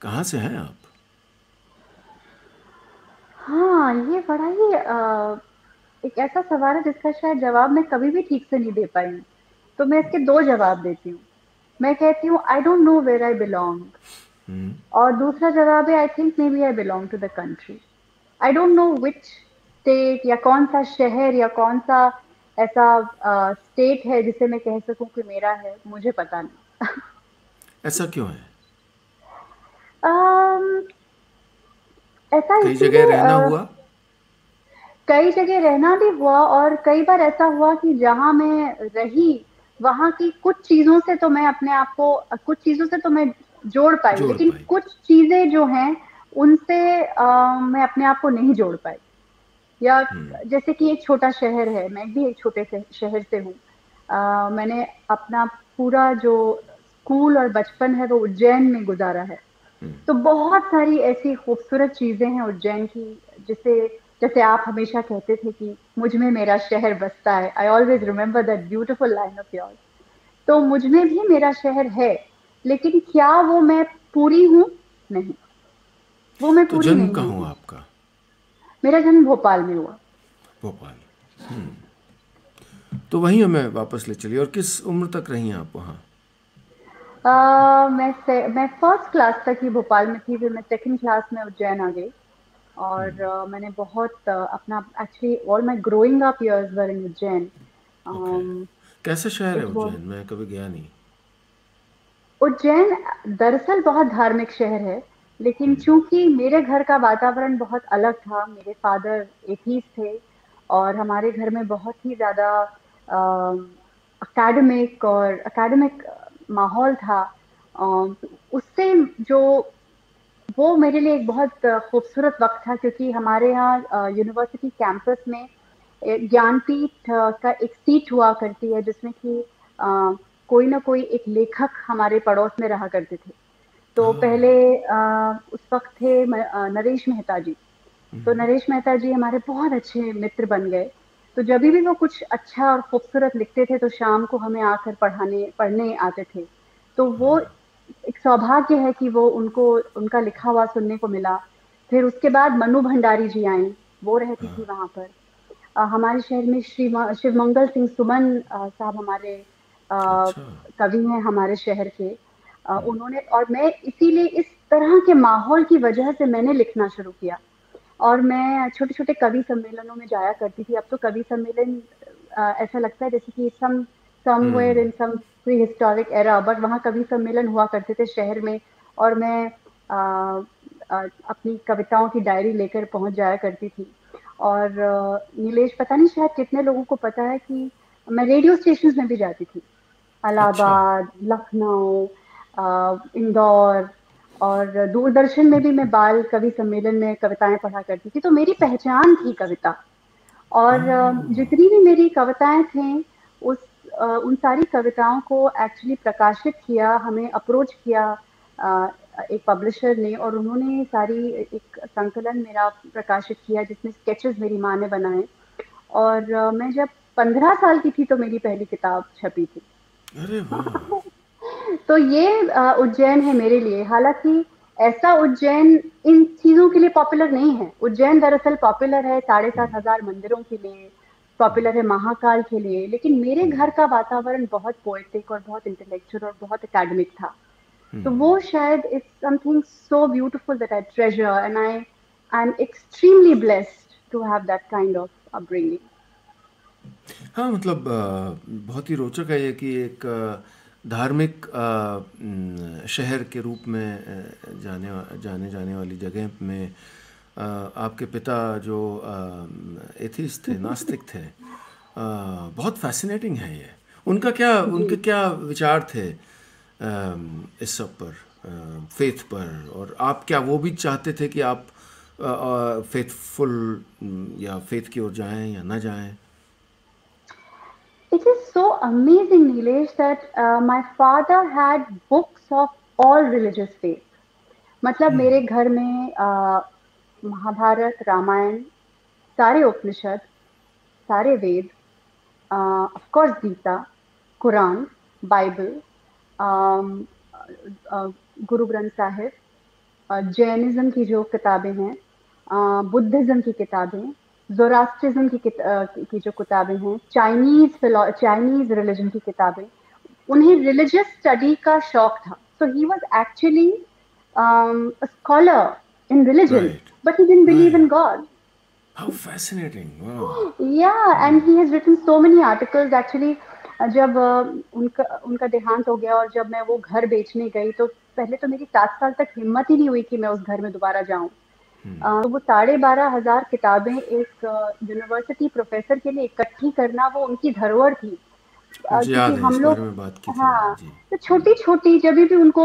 कहाँ से हैं आप? हाँ, ये बड़ा ही एक ऐसा सवाल है जिसका शायद जवाब मैं कभी भी ठीक से नहीं दे पाई हूँ। तो मैं इसके 2 जवाब देती हूँ। मैं कहती हूँ I don't know where I belong, और दूसरा जवाब है I think maybe I belong to the country. I don't know which state या कौन-सा शहर या कौन-सा ऐसा स्टेट है जिसे मैं कह सकूँ कि मेरा है, मुझे पता नहीं। ऐसा क्यों है? अम, ऐसा कई जगह इसीलिए रहना हुआ? कई जगह रहना भी हुआ और कई बार ऐसा हुआ कि जहाँ मैं रही, वहाँ की कुछ चीज़ों से तो मैं अपने आप को कुछ चीज़ों से तो मैं जोड़ पाई, जोड़ लेकिन पाई। कुछ चीज़ें जो हैं, उनसे मैं अपने आप को नहीं जोड़ पाई। या जैसे कि एक छोटा शहर है, मैं भी एक छोटे से शहर से हूँ। मैंने अपना पूरा जो स्कूल और बचपन है, वो उज्जैन में गुज़ारा है। तो बहुत सारी ऐसी खूबसूरत चीज़ें हैं उज्जैन की, जिसे जैसे आप हमेशा कहते थे कि मुझ में मेरा शहर बसता है। I always remember that beautiful line of yours. तो मुझ में भी मेरा शहर है, लेकिन क्या वो मैं पूरी हूँ? नहीं, वो मैं तो पूरी जन्म नहीं कहाँ हूँ। हुआ आपका? मेरा जन्म भोपाल में हुआ। भोपाल। तो वहीं हमें वापस ले चलिए, और किस उम्र तक रही हैं आप वहाँ? मैं फर्स्ट क्लास तक ही भोपाल में थी, फिर मैं सेकंड क्लास में उज्जैन आ गई। और मैंने बहुत अपना actually all my growing up years were in Ujjain. Okay. कैसा शहर है इट वाज उज्जैन? मैं कभी गया नहीं। उज्जैन दरअसल बहुत धार्मिक शहर है, लेकिन चूंकि मेरे घर का वातावरण बहुत अलग था, मेरे फादर एथीस्ट थे और हमारे घर में बहुत ही ज़्यादा एकेडमिक माहौल था। उससे जो वो मेरे लिए एक बहुत खूबसूरत वक्त था, क्योंकि हमारे यहाँ यूनिवर्सिटी कैंपस में ज्ञानपीठ का एक सीट हुआ करती है, जिसमें कि कोई ना कोई एक लेखक हमारे पड़ोस में रहा करते थे। तो पहले उस वक्त थे नरेश मेहता जी। तो नरेश मेहता जी हमारे बहुत अच्छे मित्र बन गए। तो जब भी वो कुछ अच्छा और खूबसूरत लिखते थे, तो शाम को हमें आकर पढ़ाने पढ़ने आते थे। तो वो एक सौभाग्य है कि वो उनको उनका लिखा हुआ सुनने को मिला। फिर उसके बाद मन्नू भंडारी जी आईं, वो रहती थी वहाँ पर। हमारे शहर में शिवमंगल सिंह सुमन साहब हमारे अच्छा। कवि हैं हमारे शहर के। उन्होंने और मैं इसीलिए इस तरह के माहौल की वजह से मैंने लिखना शुरू किया। और मैं छोटे-छोटे कवि सम्मेलनों में जाया करती थी। अब तो कवि सम्मेलन ऐसा लगता है जैसे कि somewhere in some prehistoric era, but वहाँ कवि सम्मेलन हुआ करते थे शहर में। और मैं अपनी कविताओं की डायरी लेकर पहुँच जाया करती थी। और नीलेश, पता नहीं शायद कितने लोगों को पता है कि मैं रेडियो स्टेशंस में भी जाती थी। अच्छा। इलाहाबाद, लखनऊ, इंदौर और दूरदर्शन में भी मैं बाल कवि सम्मेलन में कविताएँ पढ़ा करती थी, तो मेरी पहचान थी कविता। और जितनी भी मेरी कविताएँ थीं, उन सारी कविताओं को एक्चुअली प्रकाशित किया, हमें अप्रोच किया अ, एक पब्लिशर ने, और उन्होंने सारी एक संकलन मेरा प्रकाशित किया, जिसमें स्केचेस मेरी माँ ने बनाए। और मैं जब 15 साल की थी, तो मेरी पहली किताब छपी थी। अरे वाह! तो ये उज्जैन है मेरे लिए। हालाँकि ऐसा उज्जैन इन चीज़ों के लिए पॉपुलर नहीं है। उज्जैन दरअसल पॉपुलर है 7,500 मंदिरों के लिए, पॉपुलर है महाकाल के लिए, लेकिन मेरे घर का वातावरण बहुत पोएटिक और बहुत इंटेलेक्चुअल और बहुत एकेडमिक था। तो वो शायद it's something so beautiful that I treasure, and I am extremely blessed to have that kind of upbringing. हाँ, मतलब बहुत ही रोचक है ये कि एक धार्मिक शहर के रूप में जाने जाने वाली जगह में आपके पिता जो एथिस्ट थे, नास्तिक थे। बहुत फैसिनेटिंग है ये। जी। उनके क्या विचार थे इस सब पर, फेथ पर? और आप क्या वो भी चाहते थे कि आप फेथफुल या फेथ की ओर जाएं या ना जाएं? It is so amazing, Nilesh, that my father had books of all religious faiths. मतलब मेरे घर में महाभारत, रामायण, सारे उपनिषद, सारे Veda, of course Gita, Quran, Bible, um, Guru Granth Sahib, Jainism की जो किताबें हैं, बुद्धिज्म की किताबें, ज़ोरास्ट्रिज्म की जो किताबें हैं, चाइनीज रिलीजन की किताबें, उन्हें रिलीजियस स्टडी का शौक था. So he was actually a scholar in religion, Right. but he didn't believe Right. in God. How fascinating. Wow. Yeah, and he has written so many articles actually. जब उनका देहांत हो गया और जब मैं वो घर बेचने गई, तो पहले तो मेरी 7 साल तक हिम्मत ही नहीं हुई कि मैं उस घर में दोबारा जाऊं. तो वो 12,500 किताबें एक यूनिवर्सिटी प्रोफेसर के लिए इकट्ठी करना, वो उनकी धरोहर थी. मुझे क्योंकि याद है, इस हम बारे लोग, में बात की थी हमने हाँ, जी। तो छोटी छोटी जब भी उनको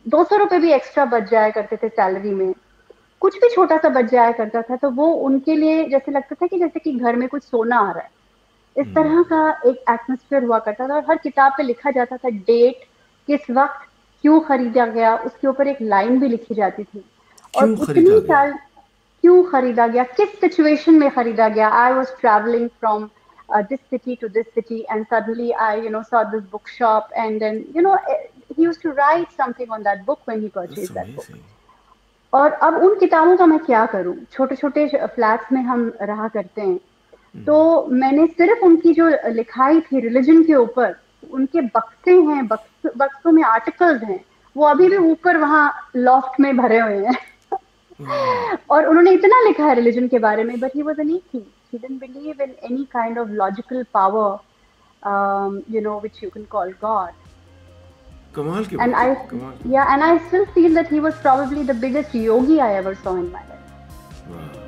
200 रुपए भी एक्स्ट्रा बच जाया करते थे सैलरी में, कुछ भी छोटा सा बच जाया करता था, तो वो उनके लिए जैसे लगता था कि जैसे कि घर में कुछ सोना आ रहा है. इस तरह का एक एटमॉस्फेयर हुआ करता था. और हर किताब पे लिखा जाता था डेट, किस वक्त, क्यों खरीदा गया, उसके ऊपर एक लाइन भी लिखी जाती थी. और क्यों खरीदा उतनी गया? साल क्यों खरीदा गया, किस सिचुएशन में खरीदा गया. I was travelling from this city to this city, and suddenly I saw this bookshop, and then he used to write something on that book when he That's purchased that book. amazing. और अब उन किताबों का मैं क्या करूं, छोटे छोटे फ्लैट्स में हम रहा करते हैं. तो मैंने सिर्फ उनकी जो लिखाई थी रिलीजन के ऊपर, उनके बक्से हैं, बक्सों में आर्टिकल्स हैं, वो अभी भी ऊपर वहां लॉफ्ट में भरे हुए हैं. Wow. और उन्होंने इतना लिखा है रिलीजन के बारे में, but he was an atheist. He didn't believe in any kind of logical power, which you can call God. कमाल की And बात है, I, कमाल की yeah, बात and I still feel that he was probably the biggest yogi I ever saw in my life. है। वाह।